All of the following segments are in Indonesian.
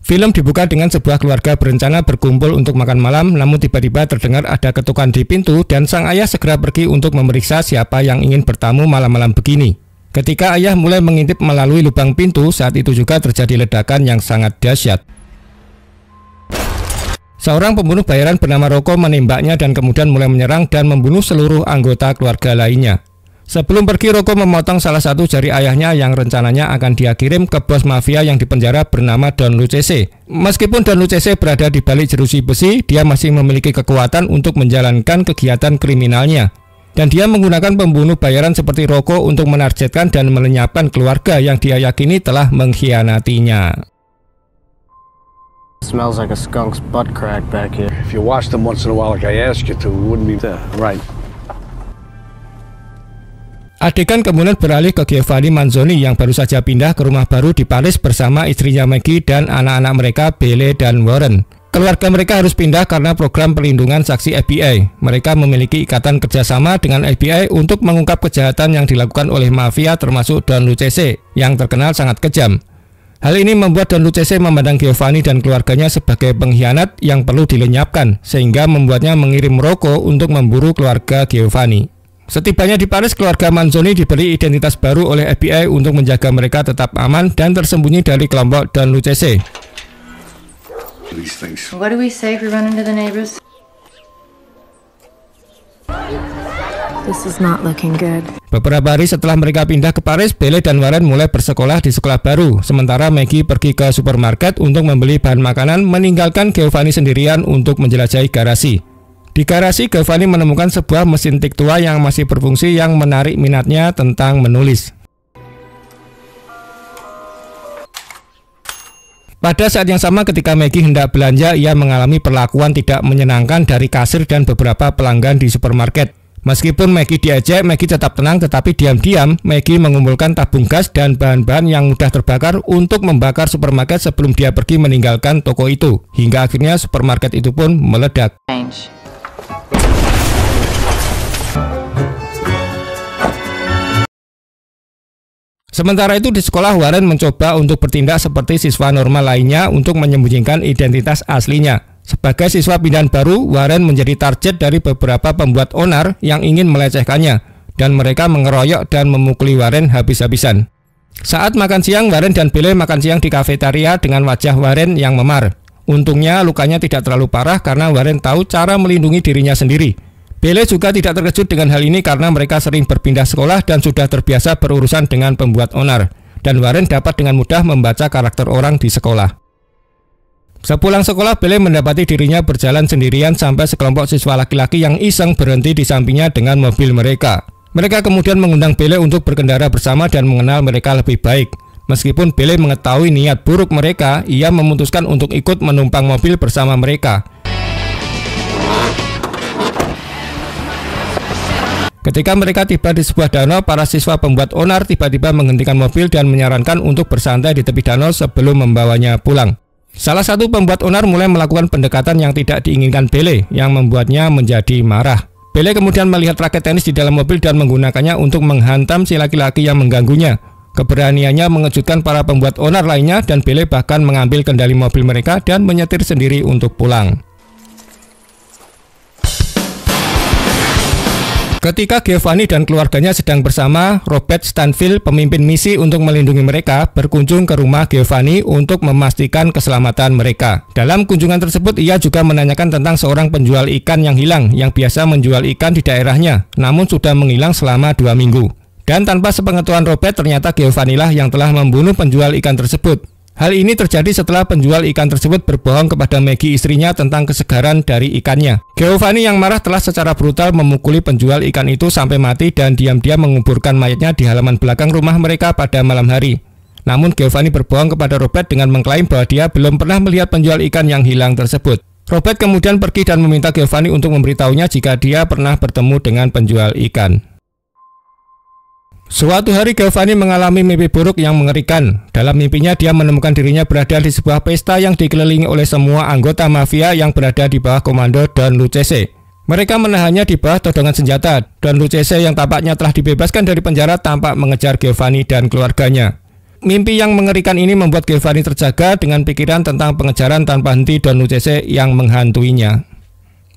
Film dibuka dengan sebuah keluarga berencana berkumpul untuk makan malam, namun tiba-tiba terdengar ada ketukan di pintu dan sang ayah segera pergi untuk memeriksa siapa yang ingin bertamu malam-malam begini. Ketika ayah mulai mengintip melalui lubang pintu, saat itu juga terjadi ledakan yang sangat dahsyat. Seorang pembunuh bayaran bernama Rocco menembaknya dan kemudian mulai menyerang dan membunuh seluruh anggota keluarga lainnya. Sebelum pergi, Rocco memotong salah satu jari ayahnya yang rencananya akan dia kirim ke bos mafia yang dipenjara bernama Don Lucchese. Meskipun Don Lucchese berada di balik jeruji besi, dia masih memiliki kekuatan untuk menjalankan kegiatan kriminalnya. Dan dia menggunakan pembunuh bayaran seperti Rocco untuk menargetkan dan melenyapkan keluarga yang dia yakini telah mengkhianatinya. Smells like a skunk's butt crack back here. If you wash them once in a while like I asked you to, it wouldn't be right. Adegan kemudian beralih ke Giovanni Manzoni yang baru saja pindah ke rumah baru di Paris bersama istrinya Maggie dan anak-anak mereka Belle dan Warren. Keluarga mereka harus pindah karena program perlindungan saksi FBI. Mereka memiliki ikatan kerjasama dengan FBI untuk mengungkap kejahatan yang dilakukan oleh mafia termasuk Don Lucchese yang terkenal sangat kejam. Hal ini membuat Don Lucchese memandang Giovanni dan keluarganya sebagai pengkhianat yang perlu dilenyapkan, sehingga membuatnya mengirim Rocco untuk memburu keluarga Giovanni. Setibanya di Paris, keluarga Manzoni diberi identitas baru oleh FBI untuk menjaga mereka tetap aman dan tersembunyi dari kelompok Don Lucchese. What do we say if we run into the neighbors? This is not looking good. Beberapa hari setelah mereka pindah ke Paris, Belle dan Warren mulai bersekolah di sekolah baru, sementara Maggie pergi ke supermarket untuk membeli bahan makanan, meninggalkan Giovanni sendirian untuk menjelajahi garasi. Di garasi, Giovanni menemukan sebuah mesin tik tua yang masih berfungsi yang menarik minatnya tentang menulis. Pada saat yang sama ketika Maggie hendak belanja, ia mengalami perlakuan tidak menyenangkan dari kasir dan beberapa pelanggan di supermarket. Meskipun Maggie diajak, Maggie tetap tenang, tetapi diam-diam Maggie mengumpulkan tabung gas dan bahan-bahan yang mudah terbakar untuk membakar supermarket sebelum dia pergi meninggalkan toko itu. Hingga akhirnya supermarket itu pun meledak. Sementara itu di sekolah, Warren mencoba untuk bertindak seperti siswa normal lainnya untuk menyembunyikan identitas aslinya. Sebagai siswa pindahan baru, Warren menjadi target dari beberapa pembuat onar yang ingin melecehkannya, dan mereka mengeroyok dan memukuli Warren habis-habisan. Saat makan siang, Warren dan Belle makan siang di kafetaria dengan wajah Warren yang memar. Untungnya lukanya tidak terlalu parah karena Warren tahu cara melindungi dirinya sendiri. Belle juga tidak terkejut dengan hal ini karena mereka sering berpindah sekolah dan sudah terbiasa berurusan dengan pembuat onar. Dan Warren dapat dengan mudah membaca karakter orang di sekolah. Sepulang sekolah, Belle mendapati dirinya berjalan sendirian sampai sekelompok siswa laki-laki yang iseng berhenti di sampingnya dengan mobil mereka. Mereka kemudian mengundang Belle untuk berkendara bersama dan mengenal mereka lebih baik. Meskipun Belle mengetahui niat buruk mereka, ia memutuskan untuk ikut menumpang mobil bersama mereka. Ketika mereka tiba di sebuah danau, para siswa pembuat onar tiba-tiba menghentikan mobil dan menyarankan untuk bersantai di tepi danau sebelum membawanya pulang. Salah satu pembuat onar mulai melakukan pendekatan yang tidak diinginkan Belle, yang membuatnya menjadi marah. Belle kemudian melihat raket tenis di dalam mobil dan menggunakannya untuk menghantam si laki-laki yang mengganggunya. Keberaniannya mengejutkan para pembuat onar lainnya dan Belle bahkan mengambil kendali mobil mereka dan menyetir sendiri untuk pulang. Ketika Giovanni dan keluarganya sedang bersama, Robert Stanfield, pemimpin misi untuk melindungi mereka, berkunjung ke rumah Giovanni untuk memastikan keselamatan mereka. Dalam kunjungan tersebut, ia juga menanyakan tentang seorang penjual ikan yang hilang, yang biasa menjual ikan di daerahnya, namun sudah menghilang selama 2 minggu. Dan tanpa sepengetahuan Robert, ternyata Giovanni lah yang telah membunuh penjual ikan tersebut. Hal ini terjadi setelah penjual ikan tersebut berbohong kepada Maggie, istrinya, tentang kesegaran dari ikannya. Giovanni yang marah telah secara brutal memukuli penjual ikan itu sampai mati dan diam-diam menguburkan mayatnya di halaman belakang rumah mereka pada malam hari. Namun Giovanni berbohong kepada Robert dengan mengklaim bahwa dia belum pernah melihat penjual ikan yang hilang tersebut. Robert kemudian pergi dan meminta Giovanni untuk memberitahunya jika dia pernah bertemu dengan penjual ikan. Suatu hari Giovanni mengalami mimpi buruk yang mengerikan. Dalam mimpinya dia menemukan dirinya berada di sebuah pesta yang dikelilingi oleh semua anggota mafia yang berada di bawah komando Don Lucchese. Mereka menahannya di bawah todongan senjata. Don Lucchese yang tampaknya telah dibebaskan dari penjara tampak mengejar Giovanni dan keluarganya. Mimpi yang mengerikan ini membuat Giovanni terjaga dengan pikiran tentang pengejaran tanpa henti Don Lucchese yang menghantuinya.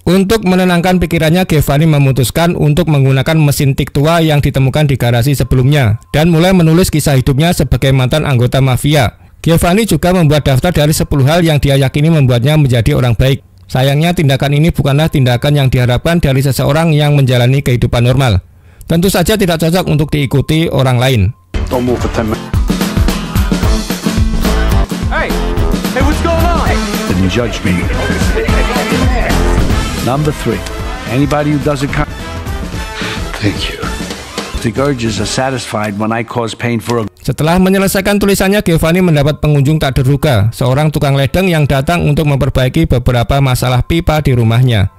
Untuk menenangkan pikirannya, Giovanni memutuskan untuk menggunakan mesin tik tua yang ditemukan di garasi sebelumnya dan mulai menulis kisah hidupnya sebagai mantan anggota mafia. Giovanni juga membuat daftar dari 10 hal yang dia yakini membuatnya menjadi orang baik. Sayangnya tindakan ini bukanlah tindakan yang diharapkan dari seseorang yang menjalani kehidupan normal. Tentu saja tidak cocok untuk diikuti orang lain. Don't move for 10 minutes. Hey, what's going on? Didn't judge me. Number 3. Anybody who doesn't come. Thank you. The urges are satisfied when I cause pain for a... Setelah menyelesaikan tulisannya, Giovanni mendapat pengunjung tak terduga, seorang tukang ledeng yang datang untuk memperbaiki beberapa masalah pipa di rumahnya.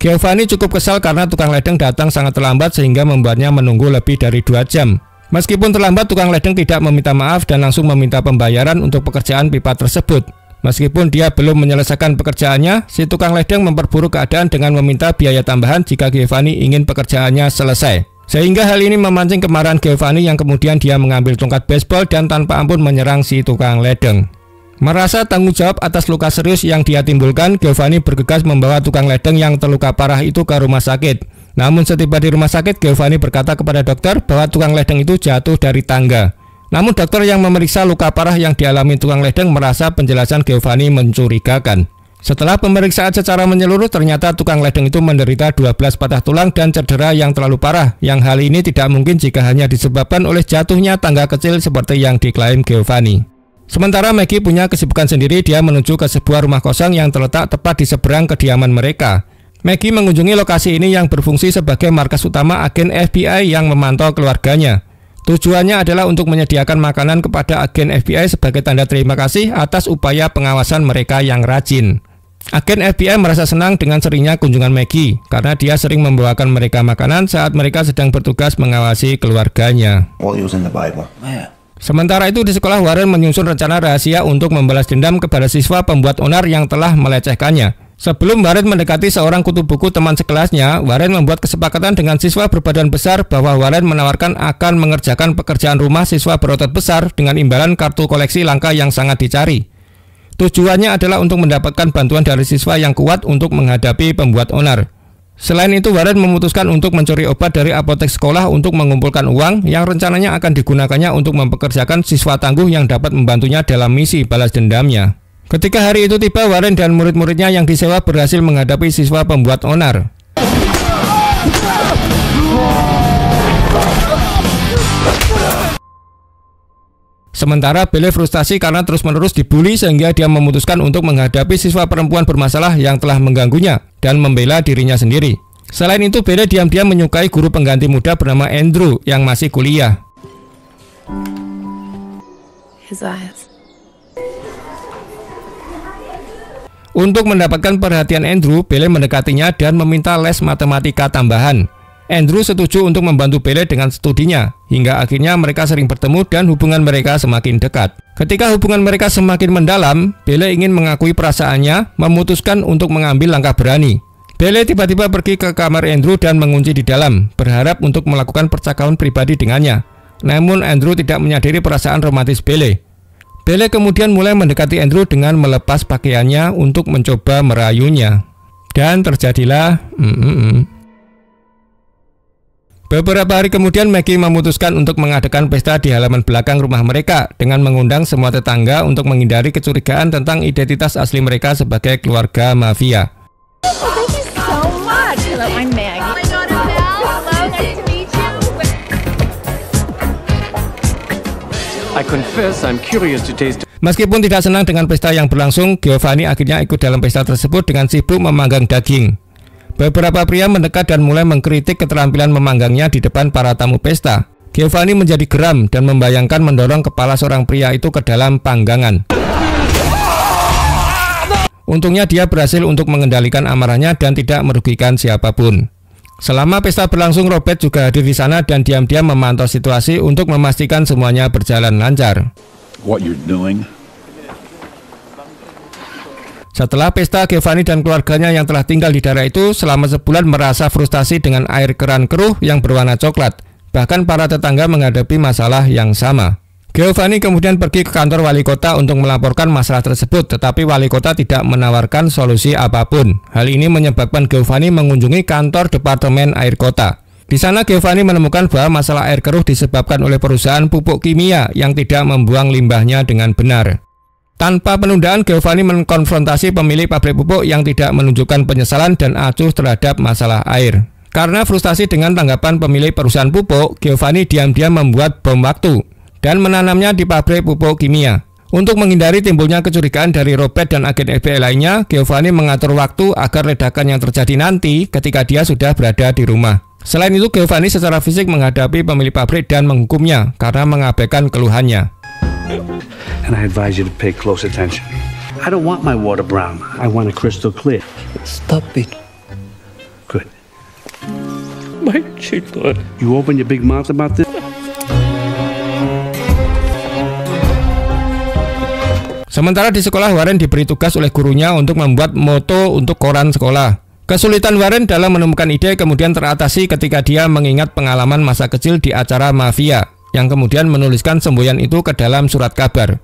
Giovanni cukup kesal karena tukang ledeng datang sangat terlambat sehingga membuatnya menunggu lebih dari 2 jam. Meskipun terlambat, tukang ledeng tidak meminta maaf dan langsung meminta pembayaran untuk pekerjaan pipa tersebut. Meskipun dia belum menyelesaikan pekerjaannya, si tukang ledeng memperburuk keadaan dengan meminta biaya tambahan jika Giovanni ingin pekerjaannya selesai. Sehingga hal ini memancing kemarahan Giovanni yang kemudian dia mengambil tongkat baseball dan tanpa ampun menyerang si tukang ledeng. Merasa tanggung jawab atas luka serius yang dia timbulkan, Giovanni bergegas membawa tukang ledeng yang terluka parah itu ke rumah sakit. Namun setiba di rumah sakit, Giovanni berkata kepada dokter bahwa tukang ledeng itu jatuh dari tangga. Namun dokter yang memeriksa luka parah yang dialami tukang ledeng merasa penjelasan Giovanni mencurigakan. Setelah pemeriksaan secara menyeluruh, ternyata tukang ledeng itu menderita 12 patah tulang dan cedera yang terlalu parah, yang hal ini tidak mungkin jika hanya disebabkan oleh jatuhnya tangga kecil seperti yang diklaim Giovanni. Sementara Maggie punya kesibukan sendiri, dia menuju ke sebuah rumah kosong yang terletak tepat di seberang kediaman mereka. Maggie mengunjungi lokasi ini yang berfungsi sebagai markas utama agen FBI yang memantau keluarganya. Tujuannya adalah untuk menyediakan makanan kepada agen FBI sebagai tanda terima kasih atas upaya pengawasan mereka yang rajin. Agen FBI merasa senang dengan seringnya kunjungan Maggie karena dia sering membawakan mereka makanan saat mereka sedang bertugas mengawasi keluarganya. Sementara itu di sekolah, Warren menyusun rencana rahasia untuk membalas dendam kepada siswa pembuat onar yang telah melecehkannya. Sebelum Warren mendekati seorang kutu buku teman sekelasnya, Warren membuat kesepakatan dengan siswa berbadan besar bahwa Warren menawarkan akan mengerjakan pekerjaan rumah siswa berotot besar dengan imbalan kartu koleksi langka yang sangat dicari. Tujuannya adalah untuk mendapatkan bantuan dari siswa yang kuat untuk menghadapi pembuat onar. Selain itu, Warren memutuskan untuk mencuri obat dari apotek sekolah untuk mengumpulkan uang yang rencananya akan digunakannya untuk mempekerjakan siswa tangguh yang dapat membantunya dalam misi balas dendamnya. Ketika hari itu tiba, Warren dan murid-muridnya yang disewa berhasil menghadapi siswa pembuat onar. Sementara Belle frustasi karena terus-menerus dibully sehingga dia memutuskan untuk menghadapi siswa perempuan bermasalah yang telah mengganggunya dan membela dirinya sendiri. Selain itu, Belle diam-diam menyukai guru pengganti muda bernama Andrew yang masih kuliah. Untuk mendapatkan perhatian Andrew, Belle mendekatinya dan meminta les matematika tambahan. Andrew setuju untuk membantu Belle dengan studinya, hingga akhirnya mereka sering bertemu dan hubungan mereka semakin dekat. Ketika hubungan mereka semakin mendalam, Belle ingin mengakui perasaannya, memutuskan untuk mengambil langkah berani. Belle tiba-tiba pergi ke kamar Andrew dan mengunci di dalam, berharap untuk melakukan percakapan pribadi dengannya. Namun Andrew tidak menyadari perasaan romantis Belle. Belle kemudian mulai mendekati Andrew dengan melepas pakaiannya untuk mencoba merayunya. Dan terjadilah Beberapa hari kemudian, Maggie memutuskan untuk mengadakan pesta di halaman belakang rumah mereka dengan mengundang semua tetangga untuk menghindari kecurigaan tentang identitas asli mereka sebagai keluarga mafia. Thank you so much. Hello, I'm Maggie. My daughter Belle. Hello, nice to meet you. I confess I'm curious to taste. Meskipun tidak senang dengan pesta yang berlangsung, Giovanni akhirnya ikut dalam pesta tersebut dengan sibuk memanggang daging. Beberapa pria mendekat dan mulai mengkritik keterampilan memanggangnya di depan para tamu pesta. Giovanni menjadi geram dan membayangkan mendorong kepala seorang pria itu ke dalam panggangan. Untungnya dia berhasil untuk mengendalikan amarahnya dan tidak merugikan siapapun. Selama pesta berlangsung, Robert juga hadir di sana dan diam-diam memantau situasi untuk memastikan semuanya berjalan lancar. What you're doing? Setelah pesta, Giovanni dan keluarganya yang telah tinggal di daerah itu selama sebulan merasa frustasi dengan air keran keruh yang berwarna coklat. Bahkan para tetangga menghadapi masalah yang sama. Giovanni kemudian pergi ke kantor wali kota untuk melaporkan masalah tersebut, tetapi wali kota tidak menawarkan solusi apapun. Hal ini menyebabkan Giovanni mengunjungi kantor Departemen Air Kota. Di sana Giovanni menemukan bahwa masalah air keruh disebabkan oleh perusahaan pupuk kimia yang tidak membuang limbahnya dengan benar. Tanpa penundaan, Giovanni mengkonfrontasi pemilik pabrik pupuk yang tidak menunjukkan penyesalan dan acuh terhadap masalah air. Karena frustasi dengan tanggapan pemilik perusahaan pupuk, Giovanni diam-diam membuat bom waktu dan menanamnya di pabrik pupuk kimia. Untuk menghindari timbulnya kecurigaan dari Robert dan agen FBI lainnya, Giovanni mengatur waktu agar ledakan yang terjadi nanti ketika dia sudah berada di rumah. Selain itu, Giovanni secara fisik menghadapi pemilik pabrik dan menghukumnya karena mengabaikan keluhannya. And I advise you to pay close attention. I don't want my water brown. I want it crystal clear. Stop it, Good. my children. You open your big mouth about this? Sementara di sekolah, Warren diberi tugas oleh gurunya untuk membuat moto untuk koran sekolah. Kesulitan Warren dalam menemukan ide kemudian teratasi ketika dia mengingat pengalaman masa kecil di acara mafia, yang kemudian menuliskan semboyan itu ke dalam surat kabar.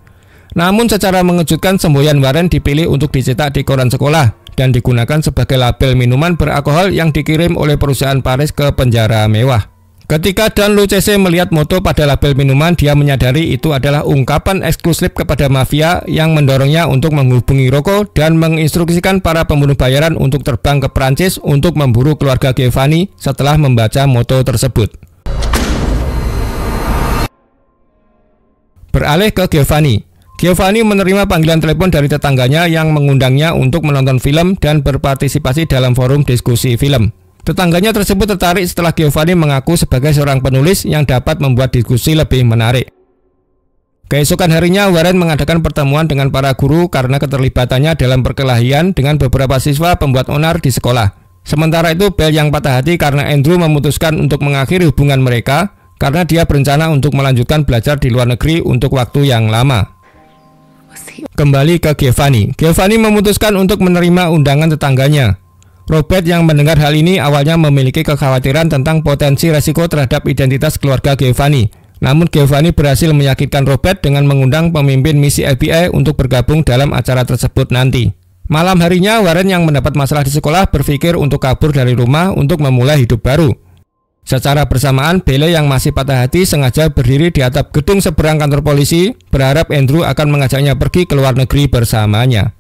Namun secara mengejutkan, semboyan Warren dipilih untuk dicetak di koran sekolah dan digunakan sebagai label minuman beralkohol yang dikirim oleh perusahaan Paris ke penjara mewah. Ketika Don Lucchese melihat moto pada label minuman, dia menyadari itu adalah ungkapan eksklusif kepada mafia yang mendorongnya untuk menghubungi Rocco dan menginstruksikan para pembunuh bayaran untuk terbang ke Prancis untuk memburu keluarga Giovanni setelah membaca moto tersebut. Beralih ke Giovanni. Giovanni menerima panggilan telepon dari tetangganya yang mengundangnya untuk menonton film dan berpartisipasi dalam forum diskusi film. Tetangganya tersebut tertarik setelah Giovanni mengaku sebagai seorang penulis yang dapat membuat diskusi lebih menarik. Keesokan harinya, Warren mengadakan pertemuan dengan para guru karena keterlibatannya dalam perkelahian dengan beberapa siswa pembuat onar di sekolah. Sementara itu, Belle yang patah hati karena Andrew memutuskan untuk mengakhiri hubungan mereka karena dia berencana untuk melanjutkan belajar di luar negeri untuk waktu yang lama. Kembali ke Giovanni. Giovanni memutuskan untuk menerima undangan tetangganya. Robert yang mendengar hal ini awalnya memiliki kekhawatiran tentang potensi resiko terhadap identitas keluarga Giovanni. Namun Giovanni berhasil meyakinkan Robert dengan mengundang pemimpin misi FBI untuk bergabung dalam acara tersebut nanti. Malam harinya, Warren yang mendapat masalah di sekolah berpikir untuk kabur dari rumah untuk memulai hidup baru. Secara bersamaan, Belle yang masih patah hati sengaja berdiri di atap gedung seberang kantor polisi, berharap Andrew akan mengajaknya pergi ke luar negeri bersamanya.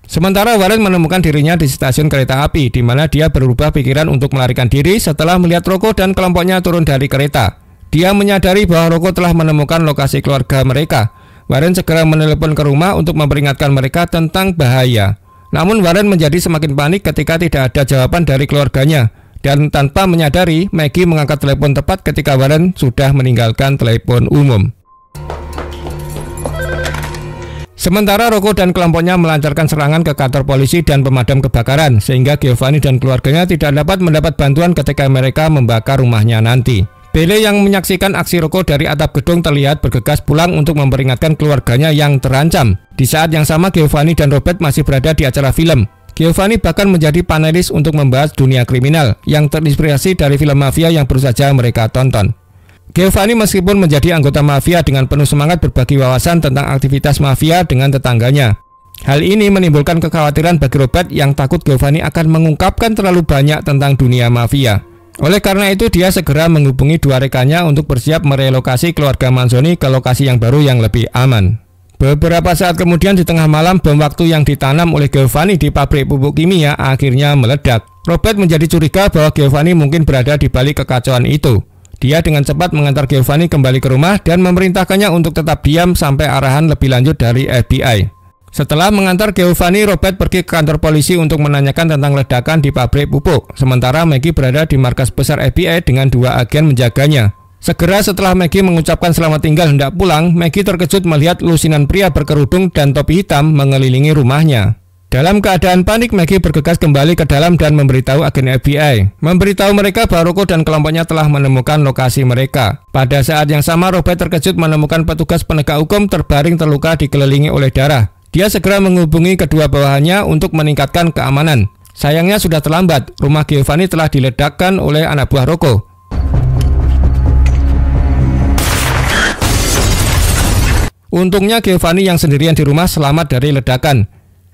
Sementara Warren menemukan dirinya di stasiun kereta api, di mana dia berubah pikiran untuk melarikan diri setelah melihat Rocco dan kelompoknya turun dari kereta. Dia menyadari bahwa Rocco telah menemukan lokasi keluarga mereka. Warren segera menelepon ke rumah untuk memperingatkan mereka tentang bahaya. Namun Warren menjadi semakin panik ketika tidak ada jawaban dari keluarganya. Dan tanpa menyadari, Maggie mengangkat telepon tepat ketika Warren sudah meninggalkan telepon umum. Sementara Rocco dan kelompoknya melancarkan serangan ke kantor polisi dan pemadam kebakaran, sehingga Giovanni dan keluarganya tidak dapat mendapat bantuan ketika mereka membakar rumahnya nanti. Belle yang menyaksikan aksi Rocco dari atap gedung terlihat bergegas pulang untuk memperingatkan keluarganya yang terancam. Di saat yang sama, Giovanni dan Robert masih berada di acara film. Giovanni bahkan menjadi panelis untuk membahas dunia kriminal yang terinspirasi dari film mafia yang baru saja mereka tonton. Giovanni meskipun menjadi anggota mafia dengan penuh semangat berbagi wawasan tentang aktivitas mafia dengan tetangganya. Hal ini menimbulkan kekhawatiran bagi Robert yang takut Giovanni akan mengungkapkan terlalu banyak tentang dunia mafia. Oleh karena itu, dia segera menghubungi dua rekannya untuk bersiap merelokasi keluarga Manzoni ke lokasi yang baru yang lebih aman. Beberapa saat kemudian, di tengah malam, bom waktu yang ditanam oleh Giovanni di pabrik pupuk kimia akhirnya meledak. Robert menjadi curiga bahwa Giovanni mungkin berada di balik kekacauan itu. Dia dengan cepat mengantar Giovanni kembali ke rumah dan memerintahkannya untuk tetap diam sampai arahan lebih lanjut dari FBI. Setelah mengantar Giovanni, Robert pergi ke kantor polisi untuk menanyakan tentang ledakan di pabrik pupuk. Sementara Maggie berada di markas besar FBI dengan dua agen menjaganya. Segera setelah Maggie mengucapkan selamat tinggal hendak pulang, Maggie terkejut melihat lusinan pria berkerudung dan topi hitam mengelilingi rumahnya. Dalam keadaan panik, Maggie bergegas kembali ke dalam dan memberitahu agen FBI. Memberitahu mereka bahwa Rocco dan kelompoknya telah menemukan lokasi mereka. Pada saat yang sama, Robert terkejut menemukan petugas penegak hukum terbaring terluka dikelilingi oleh darah. Dia segera menghubungi kedua bawahannya untuk meningkatkan keamanan. Sayangnya sudah terlambat, rumah Giovanni telah diledakkan oleh anak buah Rocco. Untungnya Giovanni yang sendirian di rumah selamat dari ledakan.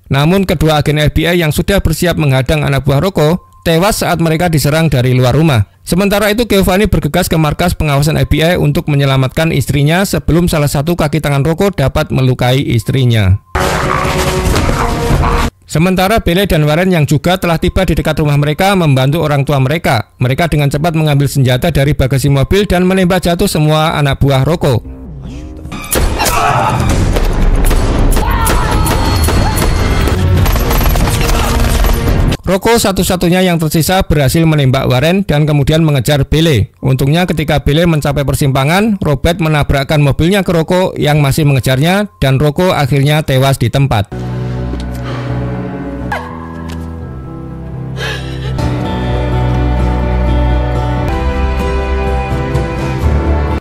Namun kedua agen FBI yang sudah bersiap menghadang anak buah Rocco tewas saat mereka diserang dari luar rumah. Sementara itu Giovanni bergegas ke markas pengawasan FBI untuk menyelamatkan istrinya sebelum salah satu kaki tangan Rocco dapat melukai istrinya. Sementara Bele dan Warren yang juga telah tiba di dekat rumah mereka membantu orang tua mereka. Mereka dengan cepat mengambil senjata dari bagasi mobil dan menembak jatuh semua anak buah Rocco. Rocco satu-satunya yang tersisa berhasil menembak Warren dan kemudian mengejar Bele. Untungnya ketika Bele mencapai persimpangan, Robert menabrakkan mobilnya ke Rocco yang masih mengejarnya dan Rocco akhirnya tewas di tempat.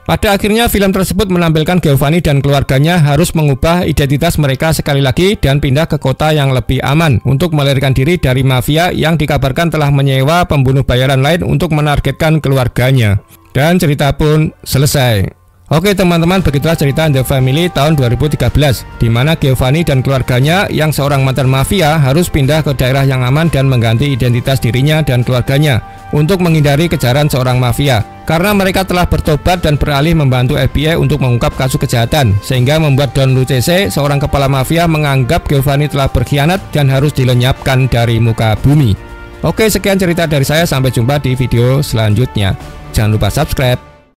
Pada akhirnya film tersebut menampilkan Giovanni dan keluarganya harus mengubah identitas mereka sekali lagi dan pindah ke kota yang lebih aman untuk melarikan diri dari mafia yang dikabarkan telah menyewa pembunuh bayaran lain untuk menargetkan keluarganya. Dan cerita pun selesai. Oke teman-teman, begitulah cerita The Family tahun 2013, di mana Giovanni dan keluarganya yang seorang mantan mafia harus pindah ke daerah yang aman dan mengganti identitas dirinya dan keluarganya untuk menghindari kejaran seorang mafia. Karena mereka telah bertobat dan beralih membantu FBI untuk mengungkap kasus kejahatan, sehingga membuat Don Lucchese, seorang kepala mafia, menganggap Giovanni telah berkhianat dan harus dilenyapkan dari muka bumi. Oke, sekian cerita dari saya, sampai jumpa di video selanjutnya. Jangan lupa subscribe.